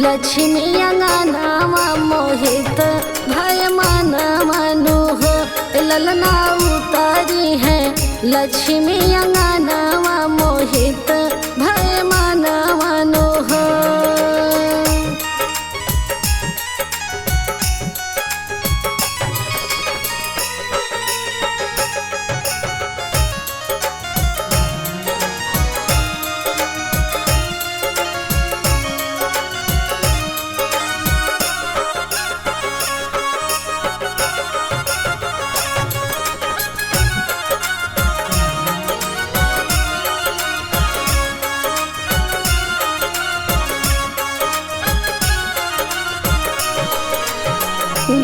लक्ष्मी अंगनावा मोहित भय मन मनु हो। ललना उतारी है लक्ष्मी अंगनावा मोहित भय मन मनु हो।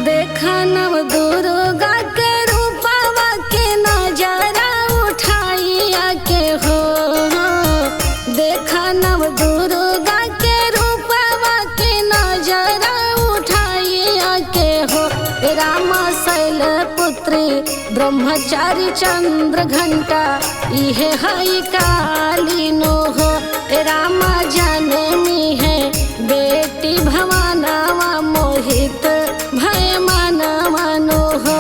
देखा नव दुर्गा के रूपवा के नजरा उठाइया के हो। देखा नव दुर्गा के रूपवा के नजरा उठाइया के हो। राम शैल पुत्री ब्रह्मचारी चंद्र घंटा इहे हई काली नो हो। राम जनमी है बेटी भवानावा मोहित भय मन मनु हो।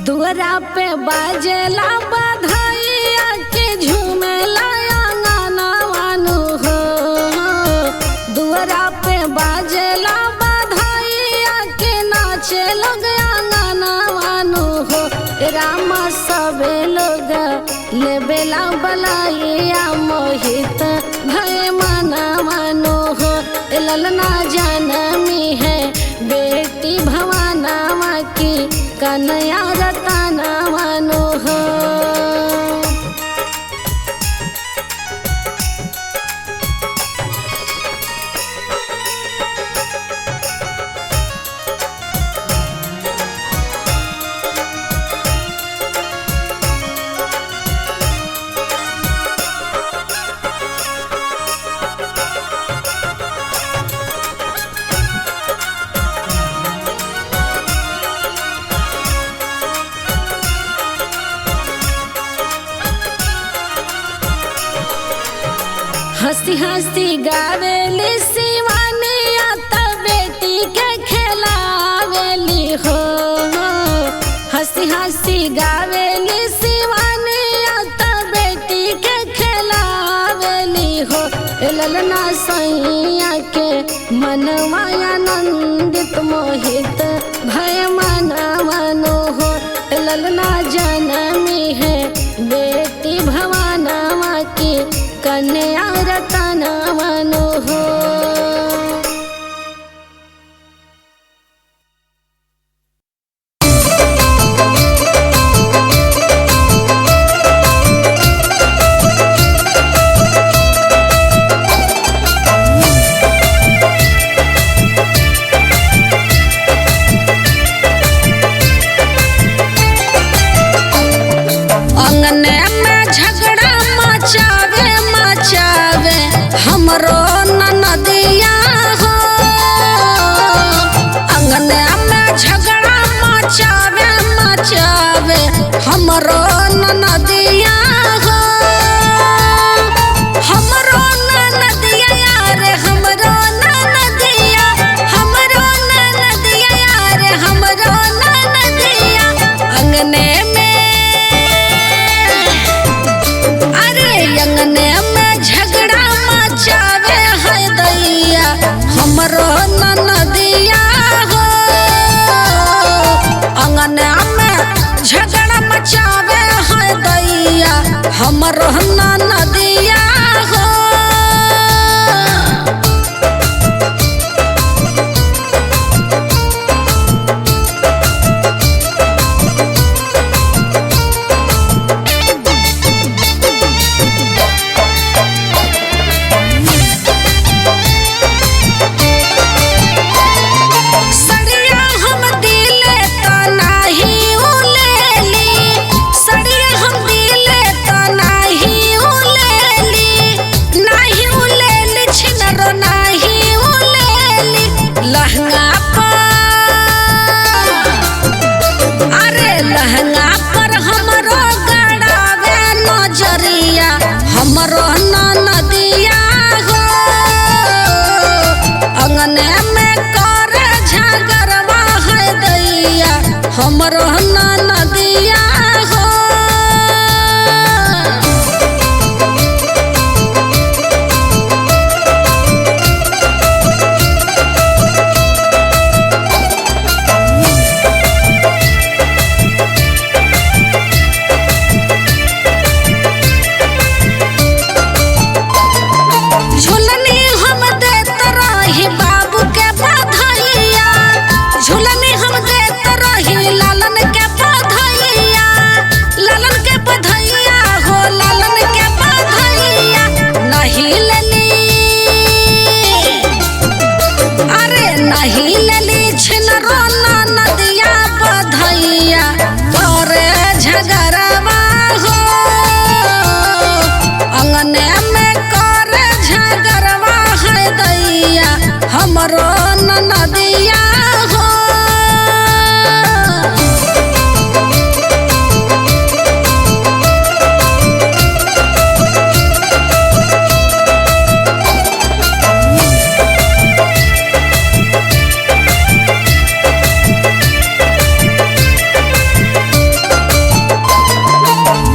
दुअरा पे बाजेला बधाइया के झूमेला अंगनावा नु हो। दुअरा पे बाजेला बधाइया के नाचे लोग अंगनावा नु हो। राम सबे लोग लेबेला बलाइया मोहित भय मन मनु हो। ललना जनमी है बेटी भवानावा की कन्या रतना मनु हो। हंसी हंसी गावेली शिवानी आता बेटी के खिलावेली हो। हंसी हंसी गावेली शिवानी आता बेटी के खिलावेली हो। ललना सैया के मनवा आनंदित मोहित भय मन मनु हो। ललना जनमी है बेटी भवानावा की कन्या रतना मनु हो। अंगने में झगड़ा मचावे मचावे हमरो ननदिया हो। अंगने में झगड़ा मचावे मचावे हमरो ननदिया हो। हमरो ननदिया यार हमरो ननदिया, हमरो ननदिया यार हमरो ननदिया। अंगने में अंगने में झगड़ा मचावे है दैया हमरो ननदिया हो। अंगने में झगड़ा मचावे है दैया हमरो ननदिया हो। लहंगा पर हमरो गड़ावे नजरिया हमरो नदिया हो अंगने में करे झगड़वा है दैया हमरो नदिया हो। झुलनी हम देत रही बाबू के बधाइया झुलनी हम देत रही लालन के बधाइया लालन के बधाइया हो लालन के बधाइया नहीं लेली अरे नहीं लेली छिनरो नदिया बधाइया करे झगड़वा हो अंगने में करे झगड़वा है दैया हमरो नदिया हो।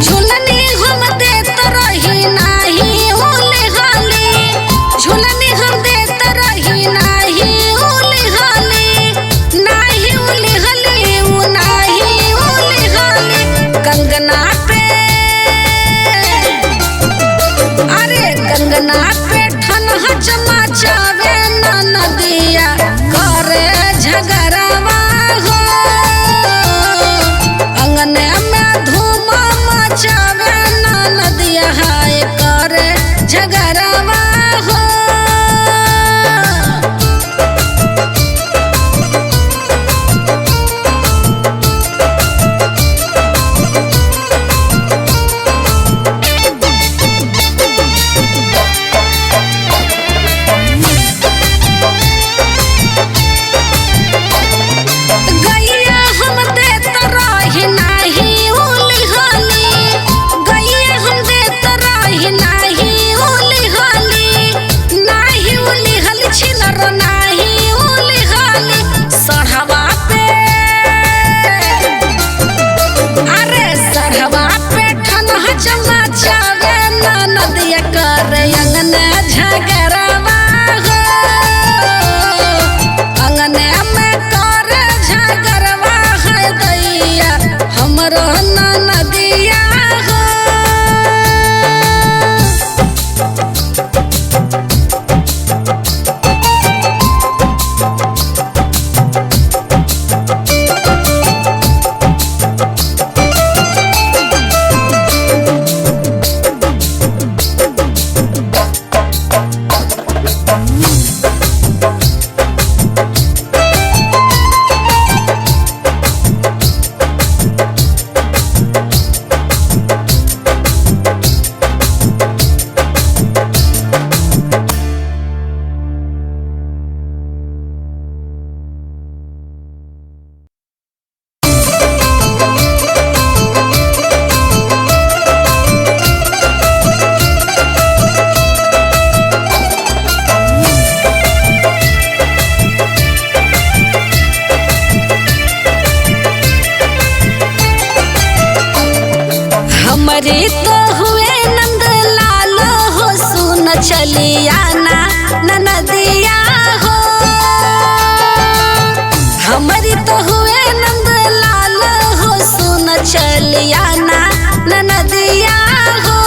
झुलनी हम देत रही नाही उले हाली झुलनी हम देत रही नाही उले हाली नाही उले हाली उ नाही उले हाली कंगना पे अरे कंगना पे ठन चमाचावे नदिया करे झगड़वा हो अंगने में धूम मचावे नदिया हाय करे झगड़वा हो। गैया हम देत रही नाही उली हाली गैया हम देत रही नाही उली हाली नाही उली हाली छिनर नाही उली हाली सढ़वा पे अरे सढ़वा पे ठन चमाचावे नदिया करे अंगने झगड़वा हो अंगने में करे झगड़वा है दैया हमरो नदिया हो। हमरे तो हुए नंद लाल हो सुन चलिया ना नदिया हो हमरी तो हुए नंद लाल हो सुन चलिया ना नदिया हो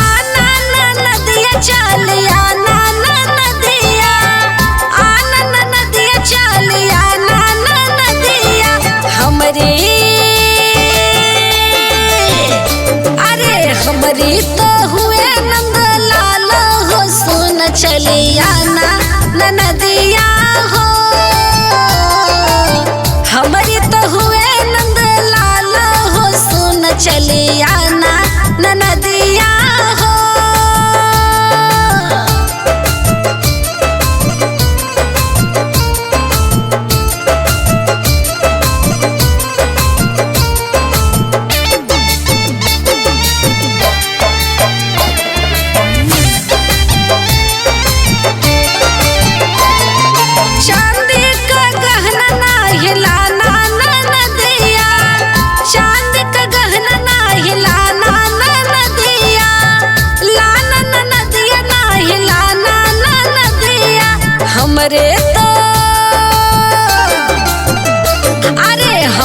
आना नदिया चलिया ना नदिया आना नदिया चलिया ना नदिया हमरी अरे हमरी तो हुए नंद लाल हो सुन चलिया ना नदिया हो हमरी तो हुए नंद लाल हो सुन चलिया ना नदिया हो।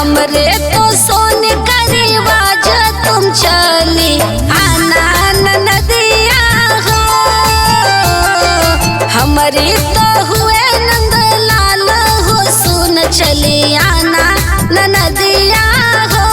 हमरे तो सोन का रिवाज तुम चली आना नदिया हो। हमरे तो हुए नंदलाल हो सुन चली आना नदिया हो।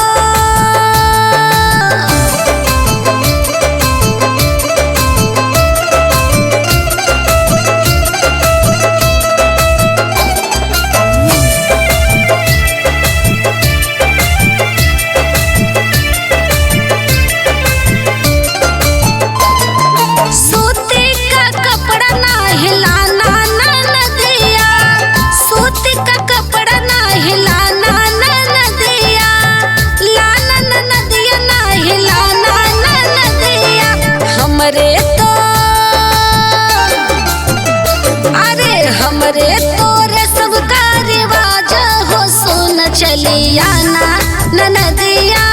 सूती का कपड़ा ना हिलाना नदिया, सूती का कपड़ा ना हिलाना नदिया, लाना नदिया ना हिलाना नदिया। हमरे तो अरे हमरे तो रेशम का रिवाज हो सुन चली आना नदिया